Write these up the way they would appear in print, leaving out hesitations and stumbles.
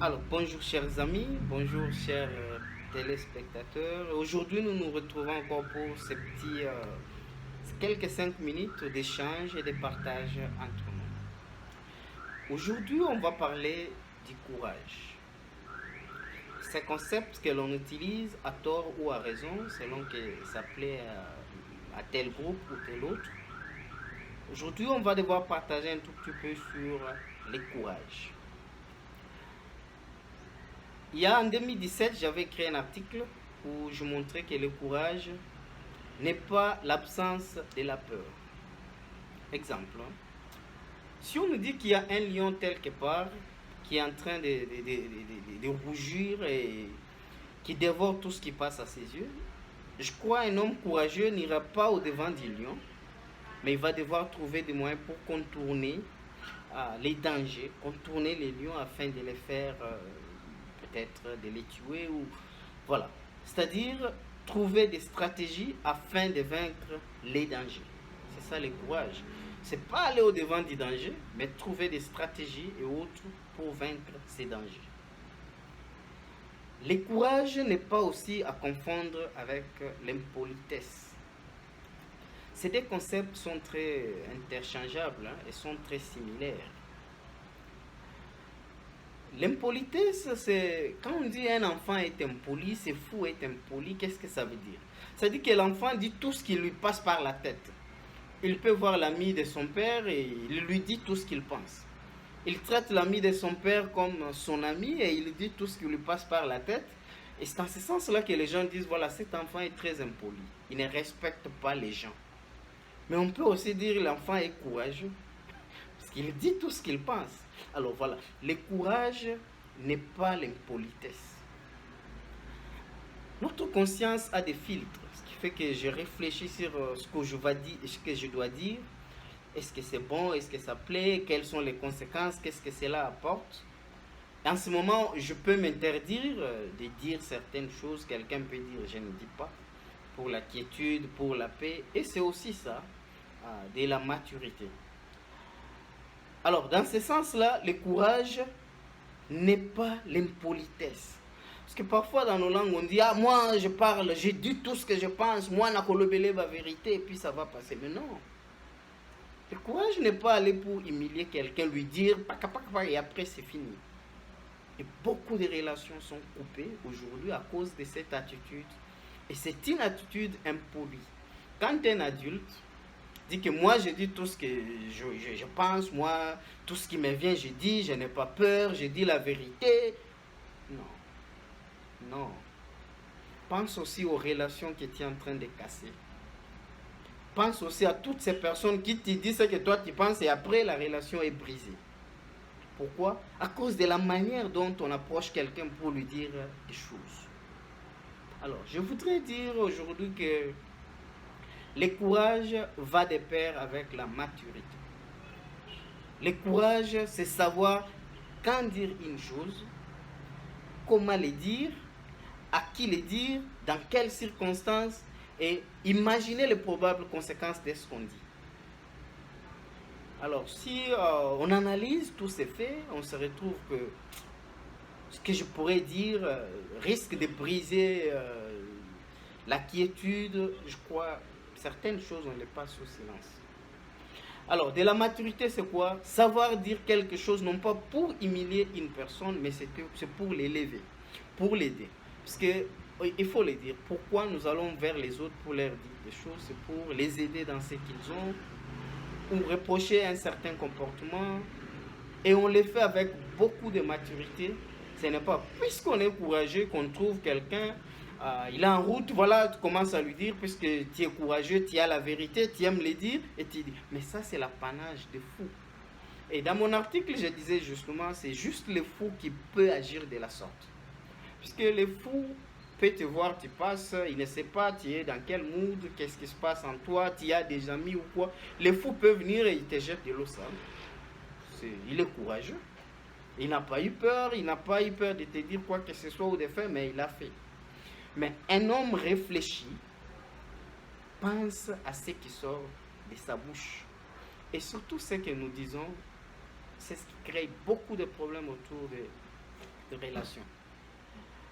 Alors, bonjour chers amis, bonjour chers téléspectateurs. Aujourd'hui, nous nous retrouvons encore pour ces petits quelques 5 minutes d'échange et de partage entre nous. Aujourd'hui, on va parler du courage. C'est un concept que l'on utilise à tort ou à raison, selon que ça plaît à tel groupe ou tel autre. Aujourd'hui, on va devoir partager un tout petit peu sur le courage. Il y a en 2017, j'avais écrit un article où je montrais que le courage n'est pas l'absence de la peur. Exemple, si on nous dit qu'il y a un lion quelque part qui est en train de rougir et qui dévore tout ce qui passe à ses yeux, je crois qu'un homme courageux n'ira pas au devant du lion, mais il va devoir trouver des moyens pour contourner les dangers, contourner les lions afin de les faire peut-être de les tuer ou voilà. C'est-à-dire trouver des stratégies afin de vaincre les dangers. C'est ça le courage. C'est pas aller au devant du danger, mais trouver des stratégies et autres pour vaincre ces dangers. Le courage n'est pas aussi à confondre avec l'impolitesse. Ces deux concepts sont très interchangeables et sont très similaires. L'impolitesse, c'est quand on dit un enfant est impoli, c'est fou est impoli, qu'est-ce que ça veut dire? Ça veut dire que l'enfant dit tout ce qui lui passe par la tête. Il peut voir l'ami de son père et il lui dit tout ce qu'il pense. Il traite l'ami de son père comme son ami et il lui dit tout ce qui lui passe par la tête. Et c'est dans ce sens-là que les gens disent, voilà, cet enfant est très impoli. Il ne respecte pas les gens. Mais on peut aussi dire l'enfant est courageux. Parce qu'il dit tout ce qu'il pense. Alors voilà, le courage n'est pas l'impolitesse. Notre conscience a des filtres, ce qui fait que je réfléchis sur ce que je vais dire, ce que je dois dire. Est-ce que c'est bon, est-ce que ça plaît, quelles sont les conséquences, qu'est-ce que cela apporte. En ce moment, je peux m'interdire de dire certaines choses, quelqu'un peut dire je ne dis pas, pour la quiétude, pour la paix, et c'est aussi ça, de la maturité. Alors, dans ce sens-là, le courage n'est pas l'impolitesse. Parce que parfois dans nos langues, on dit, ah, moi je parle, j'ai dit tout ce que je pense, moi nakolobele la vérité, et puis ça va passer. Mais non. Le courage n'est pas aller pour humilier quelqu'un, lui dire, et après c'est fini. Et beaucoup de relations sont coupées aujourd'hui à cause de cette attitude. Et c'est une attitude impolie. Quand un adulte dit que moi je dis tout ce que je pense, moi tout ce qui me vient je dis, je n'ai pas peur, je dis la vérité. Non, non. Pense aussi aux relations que tu es en train de casser. Pense aussi à toutes ces personnes qui te disent ce que toi tu penses et après la relation est brisée. Pourquoi? À cause de la manière dont on approche quelqu'un pour lui dire des choses. Alors, je voudrais dire aujourd'hui que le courage va de pair avec la maturité. Le courage, c'est savoir quand dire une chose, comment le dire, à qui le dire, dans quelles circonstances, et imaginer les probables conséquences de ce qu'on dit. Alors, si on analyse tous ces faits, on se retrouve que ce que je pourrais dire risque de briser la quiétude. Je crois certaines choses, on les passe au silence. Alors, de la maturité, c'est quoi? Savoir dire quelque chose, non pas pour humilier une personne, mais c'est pour l'élever, pour l'aider. Parce que, il faut le dire, pourquoi nous allons vers les autres pour leur dire des choses? C'est pour les aider dans ce qu'ils ont, ou reprocher un certain comportement. Et on le fait avec beaucoup de maturité. Ce n'est pas puisqu'on est courageux qu'on trouve quelqu'un, il est en route, voilà, tu commences à lui dire, puisque tu es courageux, tu as la vérité, tu aimes le dire, et tu dis, mais ça c'est l'apanage des fous. Et dans mon article, je disais justement, c'est juste le fou qui peut agir de la sorte. Puisque le fou peut te voir, tu passes, il ne sait pas, tu es dans quel mood, qu'est-ce qui se passe en toi, tu as des amis ou quoi. Le fou peut venir et il te jette de l'eau sale. Il est courageux. Il n'a pas eu peur, il n'a pas eu peur de te dire quoi que ce soit ou de faire, mais il l'a fait. Mais un homme réfléchi pense à ce qui sort de sa bouche. Et surtout ce que nous disons, c'est ce qui crée beaucoup de problèmes autour de relation.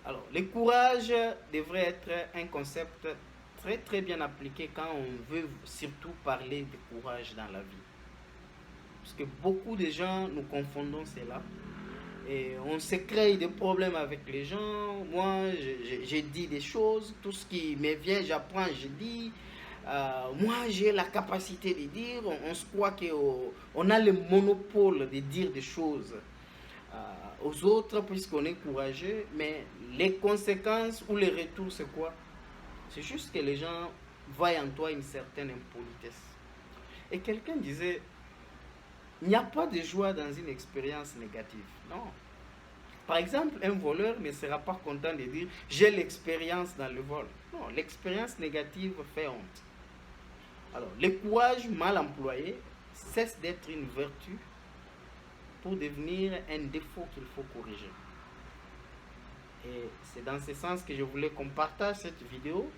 Alors, le courage devrait être un concept très très bien appliqué quand on veut surtout parler de courage dans la vie. Parce que beaucoup de gens, nous confondons cela. Et on se crée des problèmes avec les gens. Moi, je dis des choses, tout ce qui me vient, j'apprends, je dis. Moi, j'ai la capacité de dire. On se croit qu'on a le monopole de dire des choses aux autres puisqu'on est courageux. Mais les conséquences ou les retours, c'est quoi? C'est juste que les gens voient en toi une certaine impolitesse. Et quelqu'un disait, il n'y a pas de joie dans une expérience négative. Non. Par exemple, un voleur ne sera pas content de dire j'ai l'expérience dans le vol. Non, l'expérience négative fait honte. Alors, le courage mal employé cesse d'être une vertu pour devenir un défaut qu'il faut corriger. Et c'est dans ce sens que je voulais qu'on partage cette vidéo.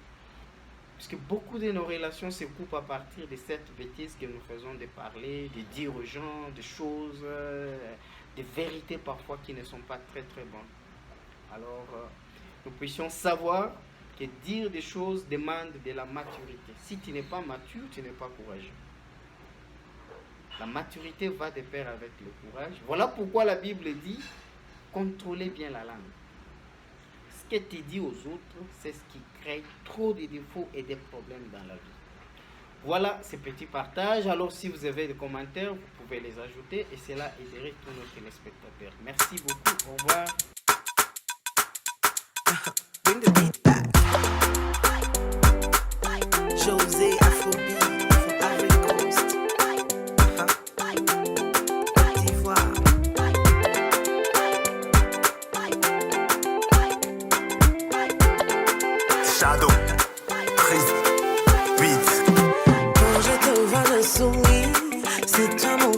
Parce que beaucoup de nos relations se coupent à partir de cette bêtise que nous faisons de parler, de dire aux gens des choses, des vérités parfois qui ne sont pas très très bonnes. Alors, nous puissions savoir que dire des choses demande de la maturité. Si tu n'es pas mature, tu n'es pas courageux. La maturité va de pair avec le courage. Voilà pourquoi la Bible dit, contrôlez bien la langue. Ce que tu dis aux autres, c'est ce qui crée trop de défauts et de problèmes dans la vie. Voilà ces petits partages. Alors si vous avez des commentaires, vous pouvez les ajouter et cela aiderait tous nos téléspectateurs. Merci beaucoup. Au revoir. Bring the beat back. José Afrobeat from Ivory Coast. Côte d'Ivoire. Shadow, Chris, Beat. Quand je te vois le sourire, c'est toi mon